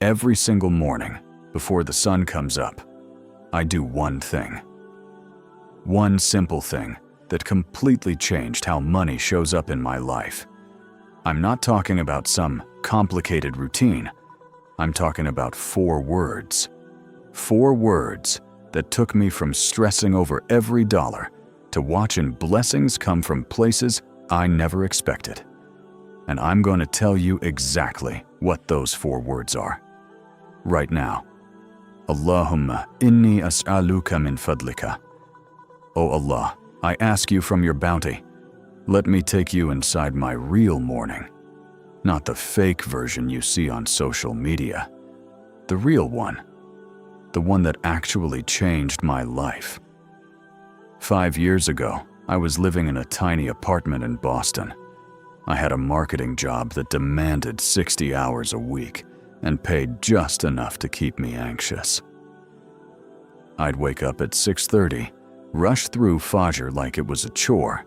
Every single morning, before the sun comes up, I do one thing. One simple thing that completely changed how money shows up in my life. I'm not talking about some complicated routine. I'm talking about 4 words. 4 words that took me from stressing over every dollar to watching blessings come from places I never expected. And I'm going to tell you exactly what those 4 words are. Right now. Allahumma, inni as'aluka min fadlika. O Allah, I ask you from your bounty, let me take you inside my real morning. Not the fake version you see on social media. The real one. The one that actually changed my life. 5 years ago, I was living in a tiny apartment in Boston. I had a marketing job that demanded 60 hours a week and paid just enough to keep me anxious. I'd wake up at 6:30, rush through Fajr like it was a chore,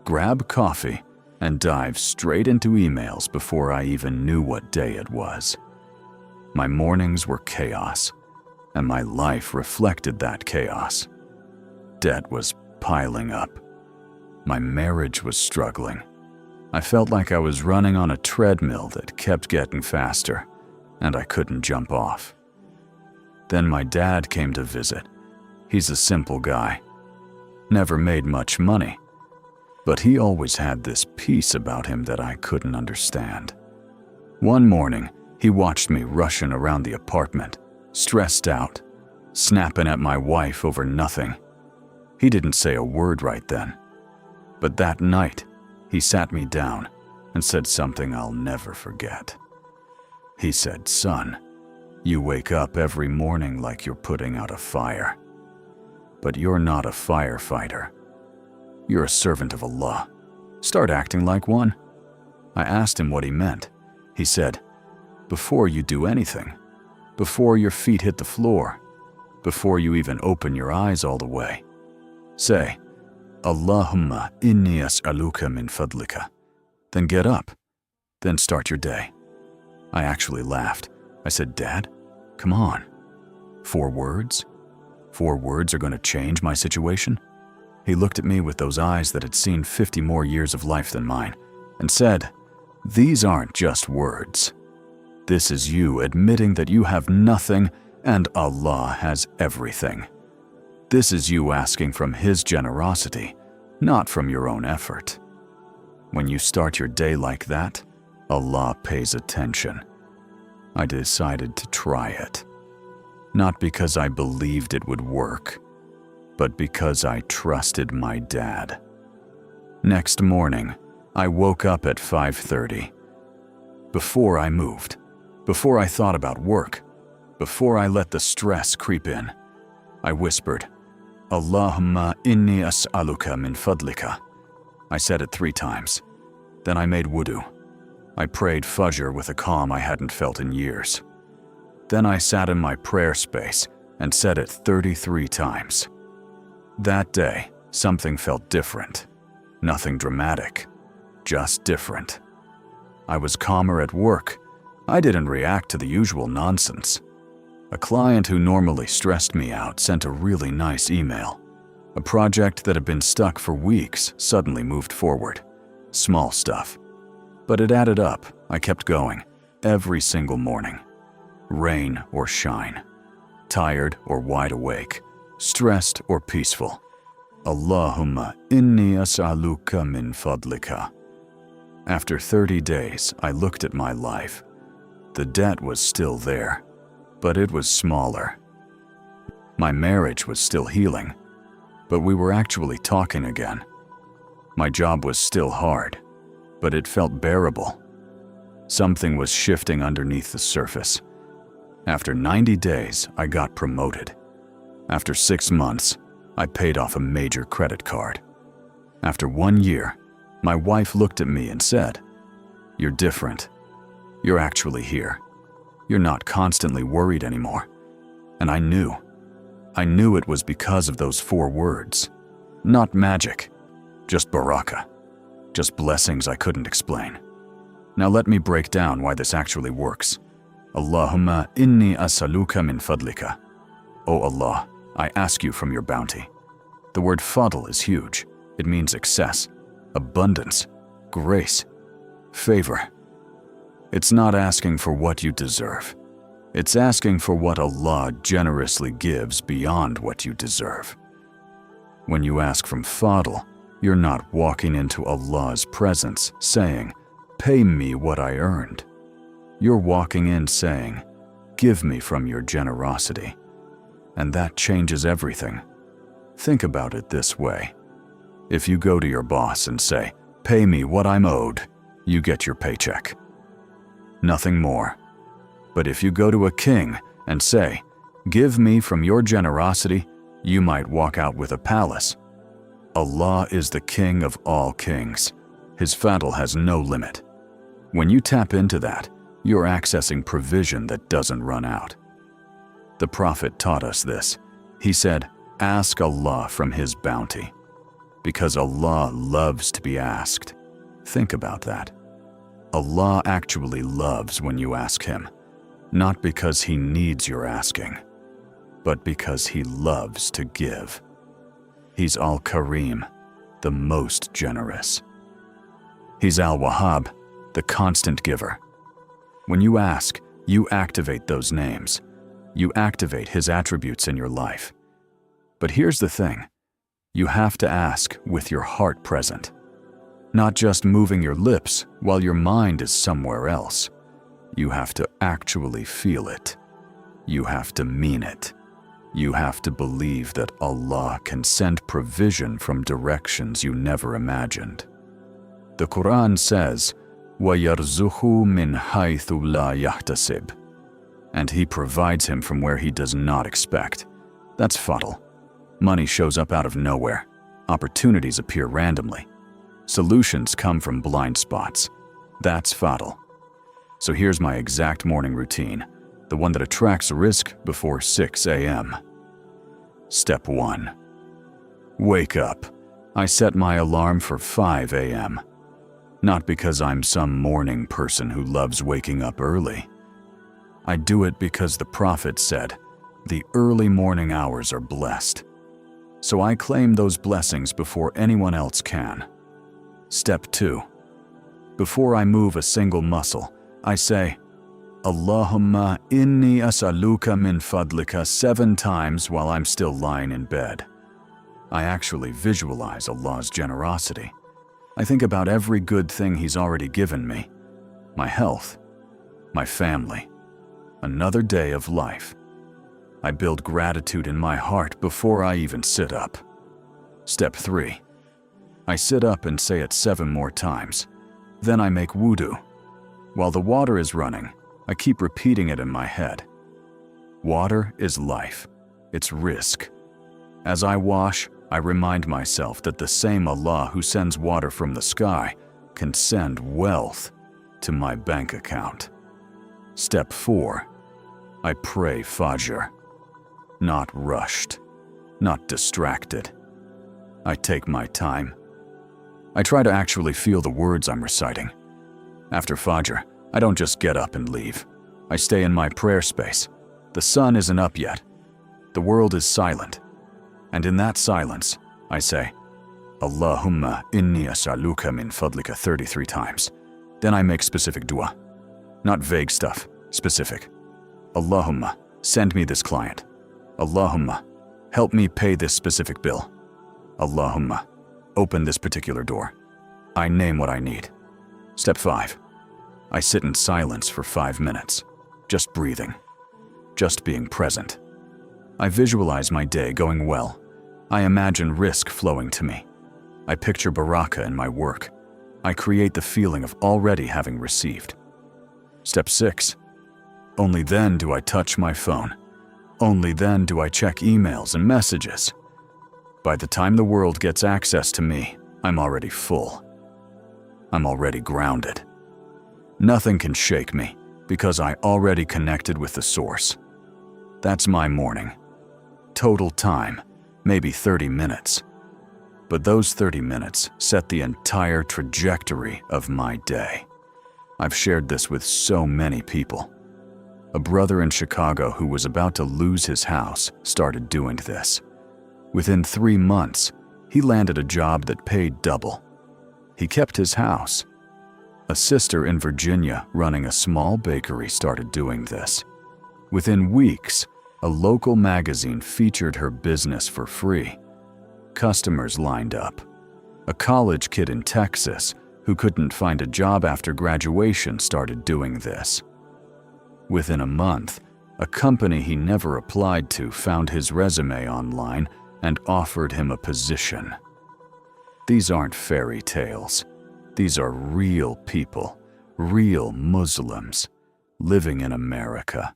grab coffee, and dive straight into emails before I even knew what day it was. My mornings were chaos, and my life reflected that chaos. Debt was piling up. My marriage was struggling. I felt like I was running on a treadmill that kept getting faster, and I couldn't jump off. Then my dad came to visit. He's a simple guy. Never made much money, but he always had this peace about him that I couldn't understand. One morning, he watched me rushing around the apartment, stressed out, snapping at my wife over nothing. He didn't say a word right then, but that night, he sat me down and said something I'll never forget. He said, "Son, you wake up every morning like you're putting out a fire. But you're not a firefighter. You're a servant of Allah. Start acting like one." I asked him what he meant. He said, "Before you do anything, before your feet hit the floor, before you even open your eyes all the way, say, Allahumma, inni as'aluka min fadlika. Then get up. Then start your day." I actually laughed. I said, "Dad, come on. 4 words? 4 words are going to change my situation?" He looked at me with those eyes that had seen 50 more years of life than mine and said, "These aren't just words. This is you admitting that you have nothing and Allah has everything. This is you asking from His generosity, not from your own effort. When you start your day like that, Allah pays attention." I decided to try it. Not because I believed it would work, but because I trusted my dad. Next morning, I woke up at 5:30. Before I moved, before I thought about work, before I let the stress creep in, I whispered, "Allahumma inni as'aluka min fadlika." I said it 3 times. Then I made wudu. I prayed Fajr with a calm I hadn't felt in years. Then I sat in my prayer space and said it 33 times. That day, something felt different. Nothing dramatic, just different. I was calmer at work. I didn't react to the usual nonsense. A client who normally stressed me out sent a really nice email. A project that had been stuck for weeks suddenly moved forward. Small stuff. But it added up. I kept going, every single morning. Rain or shine. Tired or wide awake. Stressed or peaceful. Allahumma, inni as'aluka min fadlika. After 30 days, I looked at my life. The debt was still there, but it was smaller. My marriage was still healing, but we were actually talking again. My job was still hard, but it felt bearable. Something was shifting underneath the surface. After 90 days, I got promoted. After 6 months, I paid off a major credit card. After 1 year, my wife looked at me and said, "You're different. You're actually here. You're not constantly worried anymore." And I knew it was because of those 4 words. Not magic, just barakah. Just blessings I couldn't explain. Now let me break down why this actually works. Allahumma, inni as'aluka min fadlika. O Allah, I ask you from your bounty. The word fadl is huge. It means excess, abundance, grace, favor. It's not asking for what you deserve. It's asking for what Allah generously gives beyond what you deserve. When you ask from fadl, you're not walking into Allah's presence saying, "Pay me what I earned." You're walking in saying, "Give me from your generosity." And that changes everything. Think about it this way. If you go to your boss and say, "Pay me what I'm owed," you get your paycheck. Nothing more. But if you go to a king and say, "Give me from your generosity," you might walk out with a palace. Allah is the king of all kings. His fadl has no limit. When you tap into that, you're accessing provision that doesn't run out. The Prophet taught us this. He said, "Ask Allah from His bounty," because Allah loves to be asked. Think about that. Allah actually loves when you ask Him, not because He needs your asking, but because He loves to give. He's Al-Kareem, the most generous. He's Al-Wahhab, the constant giver. When you ask, you activate those names. You activate His attributes in your life. But here's the thing. You have to ask with your heart present, not just moving your lips while your mind is somewhere else. You have to actually feel it. You have to mean it. You have to believe that Allah can send provision from directions you never imagined. The Quran says, وَيَرْزُقُهُ مِنْ حَيْثُ لَا يَحْتَسِبُ. And He provides him from where he does not expect. That's fadl. Money shows up out of nowhere. Opportunities appear randomly. Solutions come from blind spots. That's fadl. So here's my exact morning routine, the one that attracts Rizq before 6 a.m. Step 1. Wake up. I set my alarm for 5 a.m. Not because I'm some morning person who loves waking up early. I do it because the Prophet said, "The early morning hours are blessed." So I claim those blessings before anyone else can. Step 2. Before I move a single muscle, I say, Allahumma, inni as'aluka min fadlika 7 times while I'm still lying in bed. I actually visualize Allah's generosity. I think about every good thing He's already given me. My health, my family, another day of life. I build gratitude in my heart before I even sit up. Step 3. I sit up and say it 7 more times. Then I make wudu. While the water is running, I keep repeating it in my head. Water is life. It's rizq. As I wash, I remind myself that the same Allah who sends water from the sky can send wealth to my bank account. Step 4. I pray Fajr. Not rushed, not distracted. I take my time. I try to actually feel the words I'm reciting. After Fajr, I don't just get up and leave. I stay in my prayer space. The sun isn't up yet. The world is silent. And in that silence, I say, Allahumma, inni as'aluka min fadlika 33 times. Then I make specific dua. Not vague stuff, specific. Allahumma, send me this client. Allahumma, help me pay this specific bill. Allahumma, open this particular door. I name what I need. Step 5. I sit in silence for 5 minutes, just breathing, just being present. I visualize my day going well. I imagine rizq flowing to me. I picture barakah in my work. I create the feeling of already having received. Step 6. Only then do I touch my phone. Only then do I check emails and messages. By the time the world gets access to me, I'm already full. I'm already grounded. Nothing can shake me because I already connected with the source. That's my morning. Total time, maybe 30 minutes. But those 30 minutes set the entire trajectory of my day. I've shared this with so many people. A brother in Chicago who was about to lose his house started doing this. Within 3 months, he landed a job that paid double. He kept his house. A sister in Virginia running a small bakery started doing this. Within weeks, a local magazine featured her business for free. Customers lined up. A college kid in Texas who couldn't find a job after graduation started doing this. Within a month, a company he never applied to found his resume online and offered him a position. These aren't fairy tales. These are real people, real Muslims, living in America,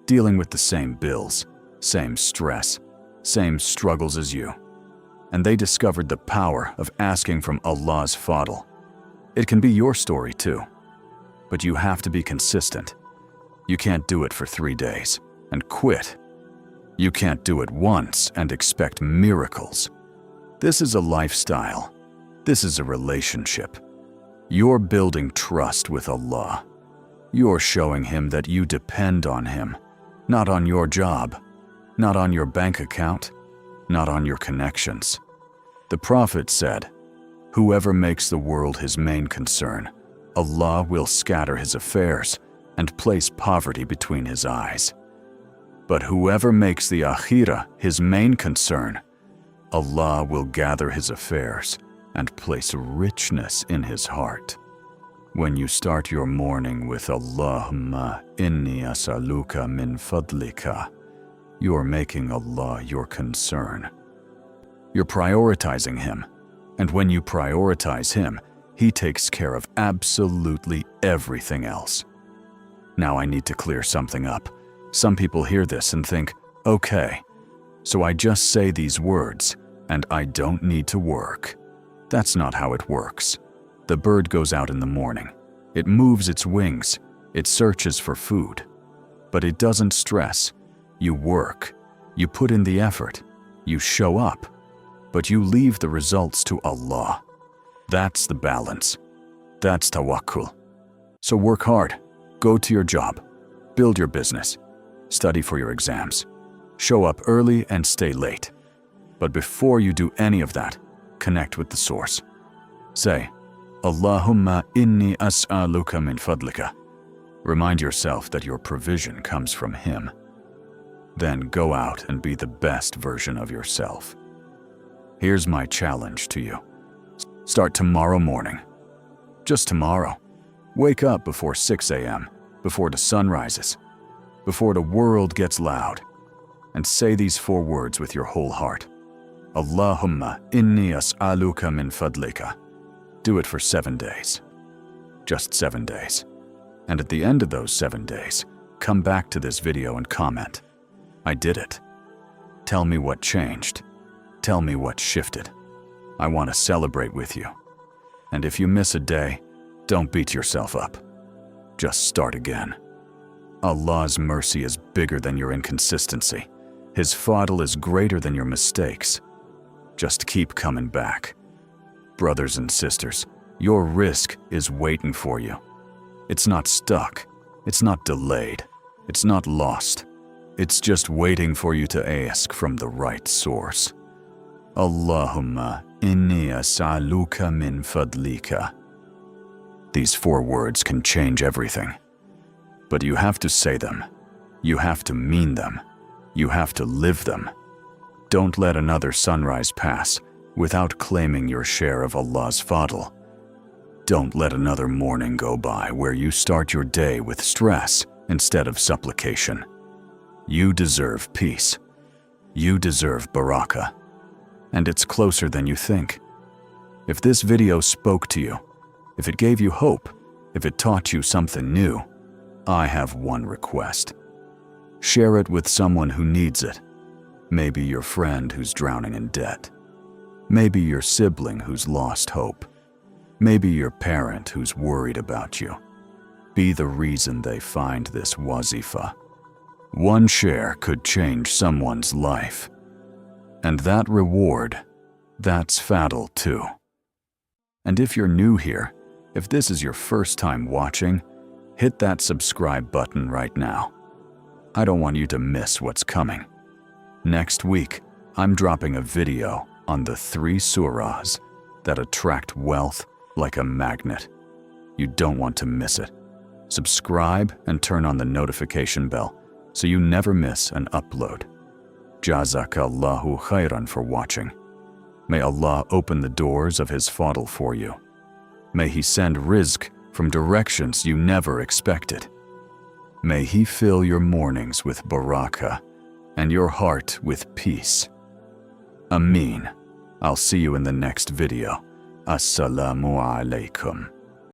dealing with the same bills, same stress, same struggles as you. And they discovered the power of asking from Allah's fadl. It can be your story too, but you have to be consistent. You can't do it for 3 days and quit. You can't do it once and expect miracles. This is a lifestyle. This is a relationship. You're building trust with Allah. You're showing Him that you depend on Him, not on your job, not on your bank account, not on your connections. The Prophet said, "Whoever makes the world his main concern, Allah will scatter his affairs and place poverty between his eyes. But whoever makes the akhirah his main concern, Allah will gather his affairs and place richness in his heart." When you start your morning with Allahumma, inni min fadlika, you're making Allah your concern. You're prioritizing Him, and when you prioritize Him, He takes care of absolutely everything else. Now I need to clear something up. Some people hear this and think, okay, so I just say these words and I don't need to work. That's not how it works. The bird goes out in the morning. It moves its wings. It searches for food. But it doesn't stress. You work. You put in the effort. You show up. But you leave the results to Allah. That's the balance. That's tawakkul. So work hard. Go to your job. Build your business. Study for your exams. Show up early and stay late. But before you do any of that, connect with the source. Say, Allahumma inni min fadlika. Remind yourself that your provision comes from Him. Then go out and be the best version of yourself. Here's my challenge to you. Start tomorrow morning. Just tomorrow. Wake up before 6 a.m., before the sun rises, before the world gets loud, and say these 4 words with your whole heart. Allahumma inni min fadlika. Do it for 7 days. Just 7 days. And at the end of those 7 days, come back to this video and comment. I did it. Tell me what changed. Tell me what shifted. I want to celebrate with you. And if you miss a day, don't beat yourself up. Just start again. Allah's mercy is bigger than your inconsistency. His fadl is greater than your mistakes. Just keep coming back. Brothers and sisters, your Rizq is waiting for you. It's not stuck. It's not delayed. It's not lost. It's just waiting for you to ask from the right source. Allahumma inni min fadlika. These 4 words can change everything. But you have to say them. You have to mean them. You have to live them. Don't let another sunrise pass without claiming your share of Allah's fadl. Don't let another morning go by where you start your day with stress instead of supplication. You deserve peace. You deserve barakah. And it's closer than you think. If this video spoke to you, if it gave you hope, if it taught you something new, I have one request. Share it with someone who needs it. Maybe your friend who's drowning in debt. Maybe your sibling who's lost hope. Maybe your parent who's worried about you. Be the reason they find this wazifa. One share could change someone's life. And that reward, that's fadl too. And if you're new here, if this is your first time watching, hit that subscribe button right now. I don't want you to miss what's coming. Next week, I'm dropping a video on the 3 surahs that attract wealth like a magnet. You don't want to miss it. Subscribe and turn on the notification bell so you never miss an upload. Jazakallahu khairan for watching. May Allah open the doors of His fadl for you. May He send rizq from directions you never expected. May He fill your mornings with barakah and your heart with peace. Ameen. I'll see you in the next video. Assalamu alaikum.